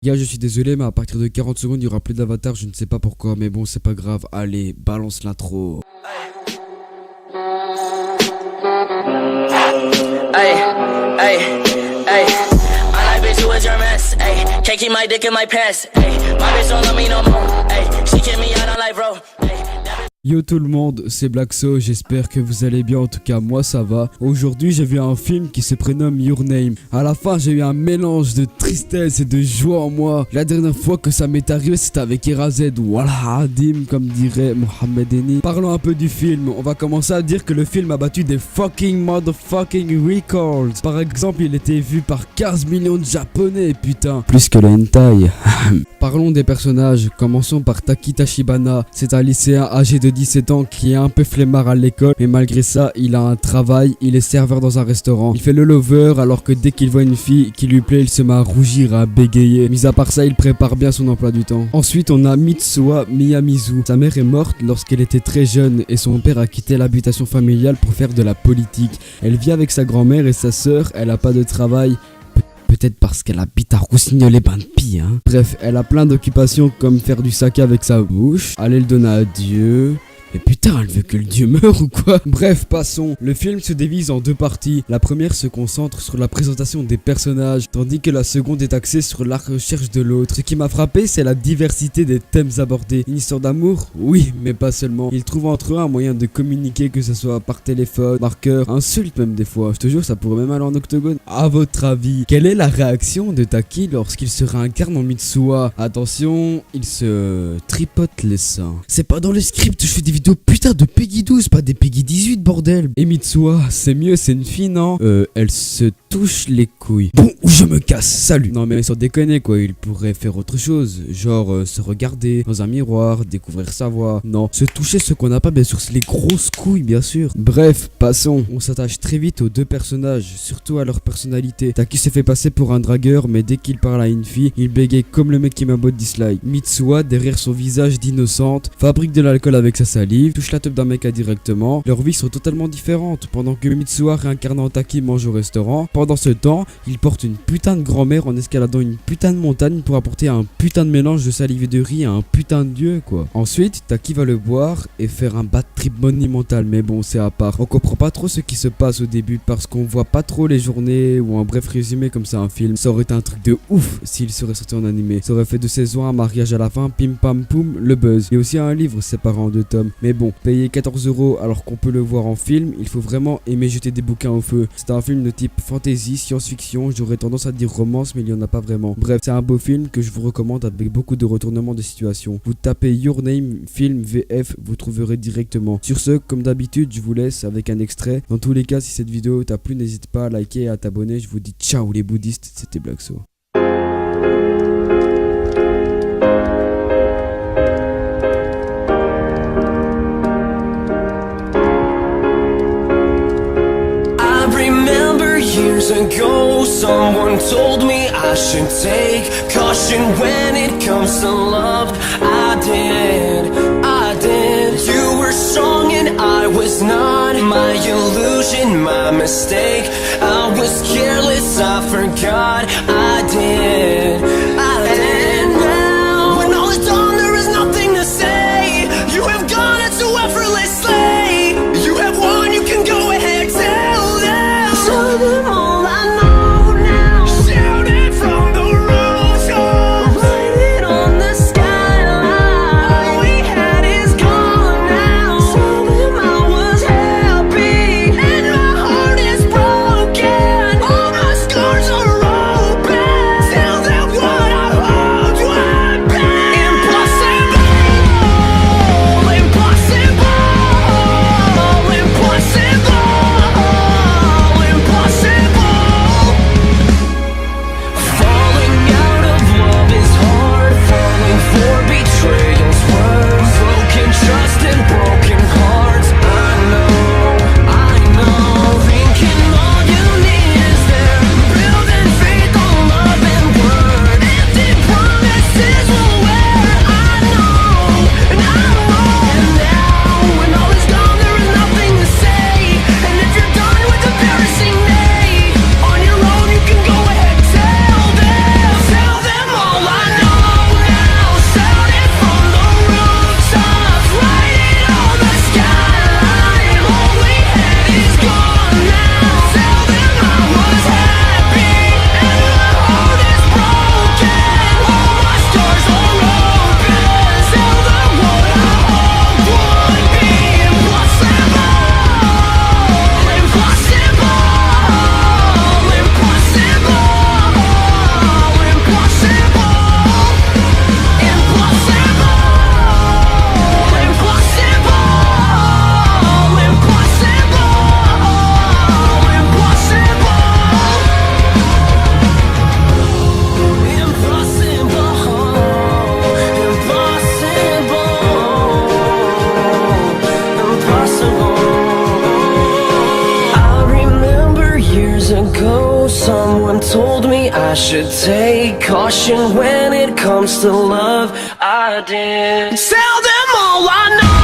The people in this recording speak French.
Gars, je suis désolé, mais à partir de 40 secondes, il y aura plus d'avatar, je ne sais pas pourquoi, mais bon, c'est pas grave. Allez, balance l'intro. Hey, hey, hey. My life bitch, you was your mess. Hey, can't keep my dick in my pants. Hey, my bitch don't love me no more. Hey, she kicked me out on life, bro. Hey. Yo tout le monde, c'est Blackso, j'espère que vous allez bien, en tout cas moi ça va. Aujourd'hui j'ai vu un film qui se prénomme Your Name. À la fin j'ai eu un mélange de tristesse et de joie en moi. La dernière fois que ça m'est arrivé c'était avec Erazed, voilà Adim comme dirait Mohamed Eni. Parlons un peu du film, on va commencer à dire que le film a battu des fucking motherfucking records. Par exemple il était vu par 15 millions de japonais, putain. Plus que le hentai. Parlons des personnages, commençons par Taki Tachibana. C'est un lycéen âgé de 17 ans qui est un peu flemmard à l'école, mais malgré ça, il a un travail, il est serveur dans un restaurant. Il fait le lover alors que dès qu'il voit une fille qui lui plaît, il se met à rougir, à bégayer. Mis à part ça, il prépare bien son emploi du temps. Ensuite, on a Mitsuha Miyamizu. Sa mère est morte lorsqu'elle était très jeune et son père a quitté l'habitation familiale pour faire de la politique. Elle vit avec sa grand-mère et sa sœur, elle a pas de travail. Peut-être parce qu'elle habite à Rossignol-les-Bains-de-Pie, hein. Bref, elle a plein d'occupations comme faire du saké avec sa bouche, aller le donner à Dieu. Mais putain, elle veut que le dieu meure ou quoi? Bref, passons. Le film se divise en deux parties. La première se concentre sur la présentation des personnages, tandis que la seconde est axée sur la recherche de l'autre. Ce qui m'a frappé, c'est la diversité des thèmes abordés. Une histoire d'amour? Oui, mais pas seulement. Ils trouvent entre eux un moyen de communiquer, que ce soit par téléphone, par cœur, insulte même des fois. Je te jure, ça pourrait même aller en octogone. À votre avis, quelle est la réaction de Taki lorsqu'il se réincarne en Mitsuha? Attention, il se tripote les seins. C'est pas dans le script, je fais des vidéos putain de Peggy 12, pas des Peggy 18 bordel. Et Mitsuha, c'est mieux, c'est une fille non? Elle se touche les couilles. Bon, je me casse, salut. Non mais sans déconner quoi, il pourrait faire autre chose. Genre se regarder dans un miroir, découvrir sa voix. Non, se toucher ce qu'on n'a pas bien sûr, c'est les grosses couilles bien sûr. Bref, passons. On s'attache très vite aux deux personnages, surtout à leur personnalité. Taki se fait passer pour un dragueur, mais dès qu'il parle à une fille, il bégaye comme le mec qui m'a bot dislike. Mitsuha, derrière son visage d'innocente, fabrique de l'alcool avec sa salive, touche la teub d'un mec directement. Leurs vies sont totalement différentes. Pendant que Mitsuha réincarnant Taki mange au restaurant, pendant ce temps, il porte une putain de grand-mère en escaladant une putain de montagne pour apporter un putain de mélange de salive et de riz à un putain de dieu quoi. Ensuite, Taki va le boire et faire un bad trip monumental, mais bon c'est à part. On comprend pas trop ce qui se passe au début parce qu'on voit pas trop les journées ou un bref résumé comme ça un film. Ça aurait été un truc de ouf s'il serait sorti en animé. Ça aurait fait de saison un mariage à la fin, pim pam poum, le buzz. Il y a aussi un livre séparé en deux tomes. Mais bon, payer 14 € alors qu'on peut le voir en film, il faut vraiment aimer jeter des bouquins au feu. C'est un film de type fantasy, science-fiction, j'aurais tendance à dire romance mais il y en a pas vraiment. Bref, c'est un beau film que je vous recommande avec beaucoup de retournements de situation. Vous tapez Your Name film VF, vous trouverez directement. Sur ce, comme d'habitude, je vous laisse avec un extrait. Dans tous les cas, si cette vidéo t'a plu, n'hésite pas à liker et à t'abonner. Je vous dis ciao les bouddhistes, c'était Blackso. Years ago, someone told me I should take caution when it comes to love. I did. You were strong and I was not. My illusion, my mistake. I was careless, I forgot. I did. Now, when all is done, there is nothing to say. You have gone it so effortlessly. You have won, you can go ahead, tell them. Tell them all I know now. Shout it from the rooftops. Write it on the skyline. All we had is gone now. Tell them I was happy and my heart is broken. All my scars are should take caution when it comes to love. I did. Tell them all I know.